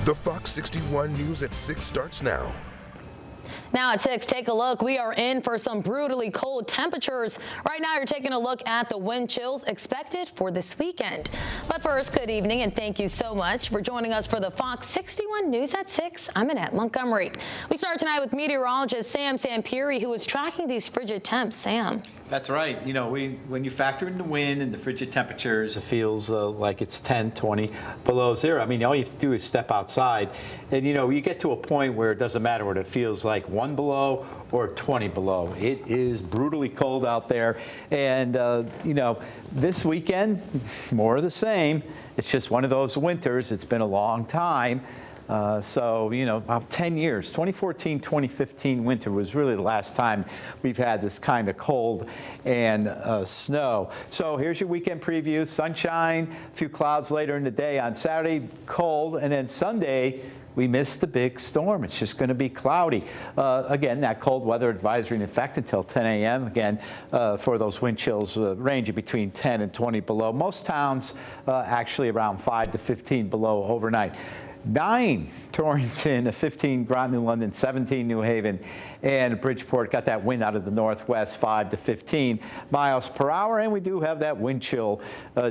The Fox 61 News at 6 starts now. Now at 6, take a look. We are in for some brutally cold temperatures. Right now, you're taking a look at the wind chills expected for this weekend. But first, good evening, and thank you so much for joining us for the Fox 61 News at 6. I'm Annette Montgomery. We start tonight with meteorologist Sam Sampieri, who is tracking these frigid temps. Sam. That's right. You know, when you factor in the wind and the frigid temperatures, it feels like it's 10, 20 below zero. I mean, all you have to do is step outside, and you get to a point where it doesn't matter what it feels like, 1 below or 20 below. It is brutally cold out there, and this weekend, more of the same. It's just one of those winters. It's been a long time. About 10 years, 2014, 2015 winter was really the last time we've had this kind of cold and snow. So here's your weekend preview. Sunshine, a few clouds later in the day. On Saturday, cold, and then Sunday, we missed the big storm. It's just going to be cloudy. Again, that cold weather advisory in effect until 10 a.m. Again, for those wind chills ranging between 10 and 20 below. Most towns actually around 5 to 15 below overnight. 9 Torrington, 15 Groton, New London, 17 New Haven, and Bridgeport got that wind out of the northwest, 5 to 15 miles per hour. And we do have that wind chill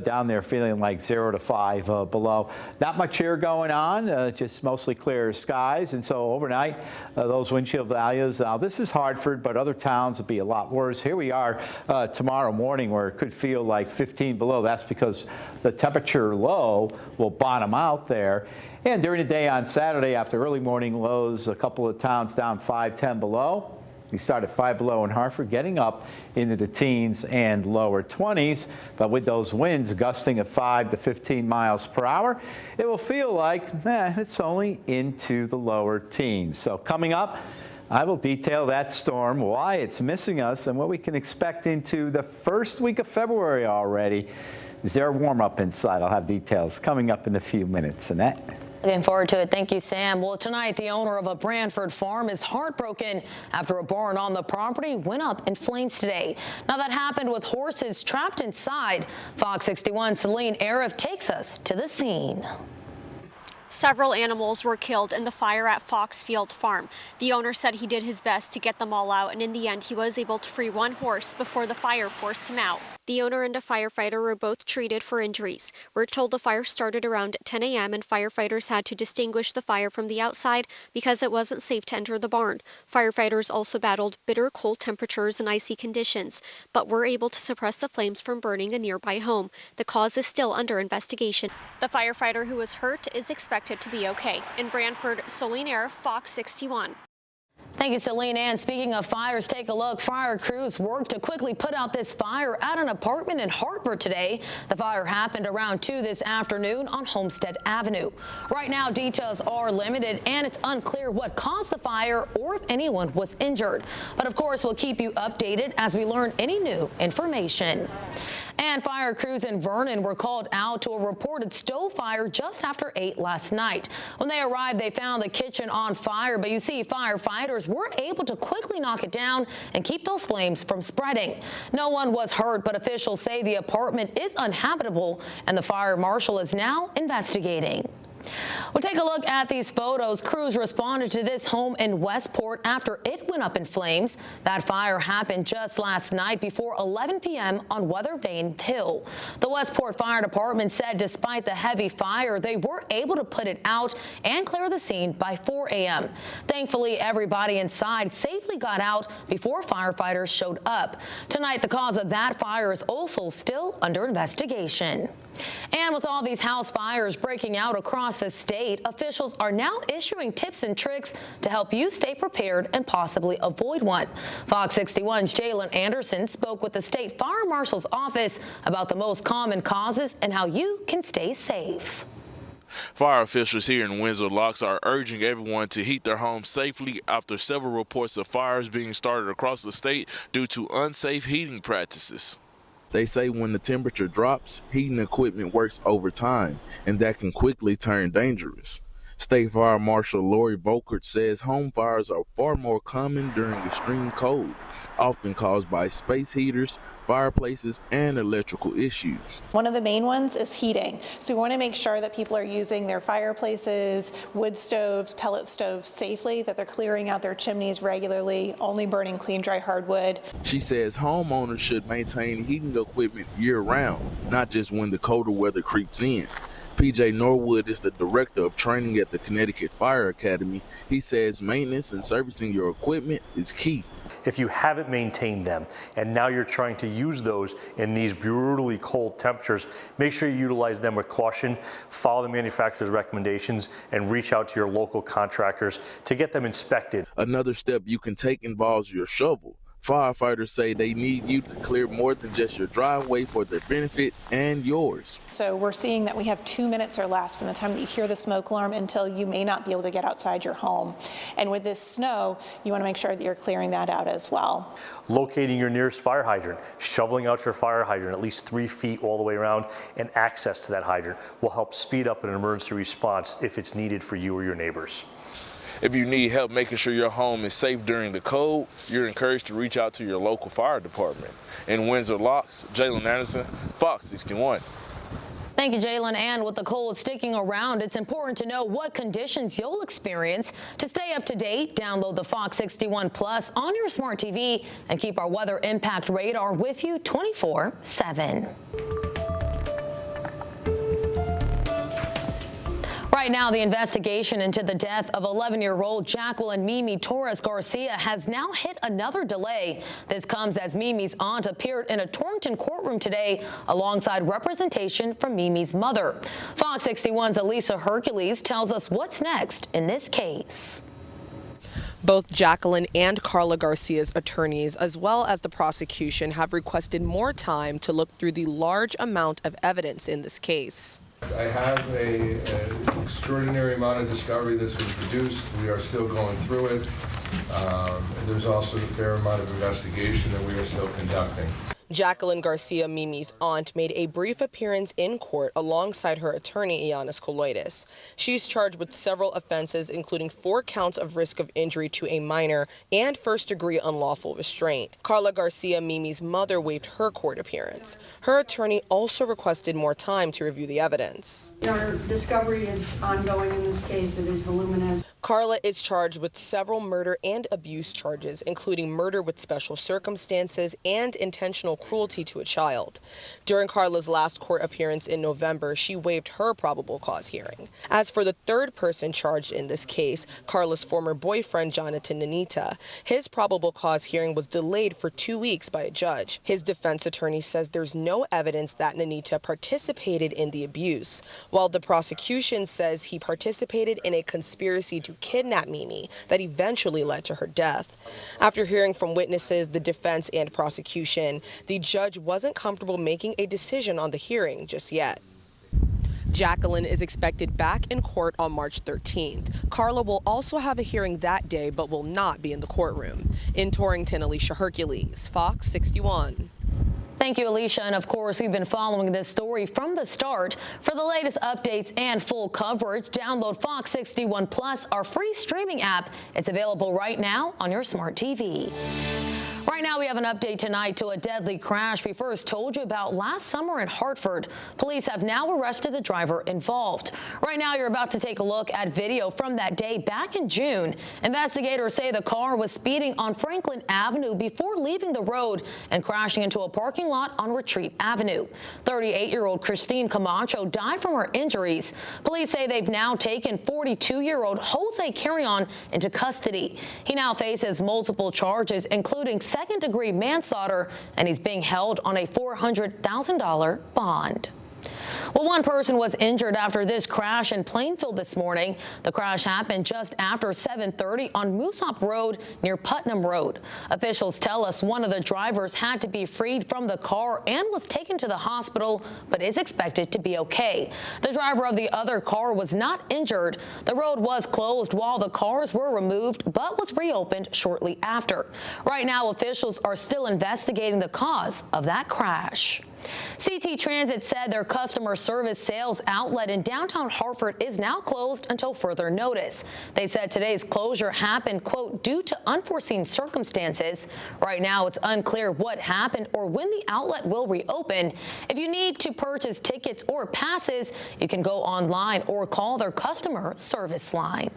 down there feeling like 0 to 5 below. Not much air going on, just mostly clear skies. And so overnight, those wind chill values. Now, this is Hartford, but other towns will be a lot worse. Here we are tomorrow morning where it could feel like 15 below. That's because the temperature low will bottom out there. And during the day on Saturday, after early morning lows, a couple of towns down 5, 10 below. We start at 5 below in Hartford, getting up into the teens and lower 20s. But with those winds gusting at 5 to 15 miles per hour, it will feel like it's only into the lower teens. So coming up, I will detail that storm, why it's missing us, and what we can expect into the first week of February already. Is there a warm-up inside? I'll have details coming up in a few minutes. Annette? Looking forward to it. Thank you, Sam. Well, tonight, the owner of a Branford farm is heartbroken after a barn on the property went up in flames today. Now, that happened with horses trapped inside. Fox 61's Celine Arif takes us to the scene. Several animals were killed in the fire at Foxfield Farm. The owner said he did his best to get them all out, and in the end, he was able to free one horse before the fire forced him out. The owner and a firefighter were both treated for injuries. We're told the fire started around 10 a.m. and firefighters had to distinguish the fire from the outside because it wasn't safe to enter the barn. Firefighters also battled bitter cold temperatures and icy conditions, but were able to suppress the flames from burning a nearby home. The cause is still under investigation. The firefighter who was hurt is expected to be okay. In Branford, Celine Arif, Fox 61. Thank you, Celine. And speaking of fires, take a look. Fire crews worked to quickly put out this fire at an apartment in Hartford today. The fire happened around 2 this afternoon on Homestead Avenue. Right now, details are limited, and it's unclear what caused the fire or if anyone was injured. But of course, we'll keep you updated as we learn any new information. And fire crews in Vernon were called out to a reported stove fire just after 8 last night. When they arrived, they found the kitchen on fire, but you see, firefighters were able to quickly knock it down and keep those flames from spreading. No one was hurt, but officials say the apartment is uninhabitable, and the fire marshal is now investigating. We'll take a look at these photos. Crews responded to this home in Westport after it went up in flames. That fire happened just last night before 11 p.m. on Weathervane Hill. The Westport Fire Department said despite the heavy fire, they were able to put it out and clear the scene by 4 a.m. Thankfully, everybody inside safely got out before firefighters showed up. Tonight, the cause of that fire is also still under investigation. And with all these house fires breaking out across the state, officials are now issuing tips and tricks to help you stay prepared and possibly avoid one. Fox 61's Jalen Anderson spoke with the state fire marshal's office about the most common causes and how you can stay safe. Fire officials here in Windsor Locks are urging everyone to heat their homes safely after several reports of fires being started across the state due to unsafe heating practices. They say when the temperature drops, heating equipment works overtime, and that can quickly turn dangerous. State Fire Marshal Lori Volkert says home fires are far more common during extreme cold, often caused by space heaters, fireplaces, and electrical issues. One of the main ones is heating. So we want to make sure that people are using their fireplaces, wood stoves, pellet stoves safely, that they're clearing out their chimneys regularly, only burning clean, dry hardwood. She says homeowners should maintain heating equipment year-round, not just when the colder weather creeps in. PJ Norwood is the director of training at the Connecticut Fire Academy. He says maintenance and servicing your equipment is key. If you haven't maintained them and now you're trying to use those in these brutally cold temperatures, make sure you utilize them with caution, follow the manufacturer's recommendations, and reach out to your local contractors to get them inspected. Another step you can take involves your shovel. Firefighters say they need you to clear more than just your driveway for their benefit and yours. So we're seeing that we have 2 minutes or less from the time that you hear the smoke alarm until you may not be able to get outside your home. And with this snow, you want to make sure that you're clearing that out as well. Locating your nearest fire hydrant, shoveling out your fire hydrant at least 3 feet all the way around, and access to that hydrant will help speed up an emergency response if it's needed for you or your neighbors. If you need help making sure your home is safe during the cold, you're encouraged to reach out to your local fire department. In Windsor Locks, Jalen Anderson, Fox 61. Thank you, Jalen. And with the cold sticking around, it's important to know what conditions you'll experience. To stay up to date, download the Fox 61 Plus on your smart TV and keep our weather impact radar with you 24/7. Right now, the investigation into the death of 11-year-old Jacqueline Mimi Torres Garcia has now hit another delay. This comes as Mimi's aunt appeared in a Torrington courtroom today alongside representation from Mimi's mother. Fox 61's Elisa Hercules tells us what's next in this case. Both Jacqueline and Carla Garcia's attorneys, as well as the prosecution, have requested more time to look through the large amount of evidence in this case. I have an extraordinary amount of discovery that's been produced. We are still going through it. There's also a fair amount of investigation that we are still conducting. Jacqueline Garcia, Mimi's aunt, made a brief appearance in court alongside her attorney, Iannis Koloidis. She's charged with several offenses, including 4 counts of risk of injury to a minor and first-degree unlawful restraint. Carla Garcia, Mimi's mother, waived her court appearance. Her attorney also requested more time to review the evidence. Our discovery is ongoing in this case. It is voluminous. Carla is charged with several murder and abuse charges, including murder with special circumstances and intentional cruelty to a child. During Carla's last court appearance in November, she waived her probable cause hearing. As for the third person charged in this case, Carla's former boyfriend, Jonathan Nanita, his probable cause hearing was delayed for 2 weeks by a judge. His defense attorney says there's no evidence that Nanita participated in the abuse, while the prosecution says he participated in a conspiracy to kidnap Mimi that eventually led to her death. After hearing from witnesses, the defense and prosecution, the judge wasn't comfortable making a decision on the hearing just yet. Jacqueline is expected back in court on March 13th. Carla will also have a hearing that day, but will not be in the courtroom. In Torrington, Alicia Hercules, Fox 61. Thank you, Alicia. And of course, we've been following this story from the start. For the latest updates and full coverage, download Fox 61 Plus, our free streaming app. It's available right now on your smart TV. Right now, we have an update tonight to a deadly crash we first told you about last summer in Hartford. Police have now arrested the driver involved. Right now, you're about to take a look at video from that day back in June. Investigators say the car was speeding on Franklin Avenue before leaving the road and crashing into a parking lot on Retreat Avenue. 38-year-old Christine Camacho died from her injuries. Police say they've now taken 42-year-old Jose Carrion into custody. He now faces multiple charges, including second-degree manslaughter, and he's being held on a $400,000 bond. Well, one person was injured after this crash in Plainfield this morning. The crash happened just after 7:30 on Moosop Road near Putnam Road. Officials tell us one of the drivers had to be freed from the car and was taken to the hospital, but is expected to be okay. The driver of the other car was not injured. The road was closed while the cars were removed, but was reopened shortly after. Right now, officials are still investigating the cause of that crash. CT Transit said their customer service sales outlet in downtown Hartford is now closed until further notice. They said today's closure happened, quote, due to unforeseen circumstances. Right now, it's unclear what happened or when the outlet will reopen. If you need to purchase tickets or passes, you can go online or call their customer service line.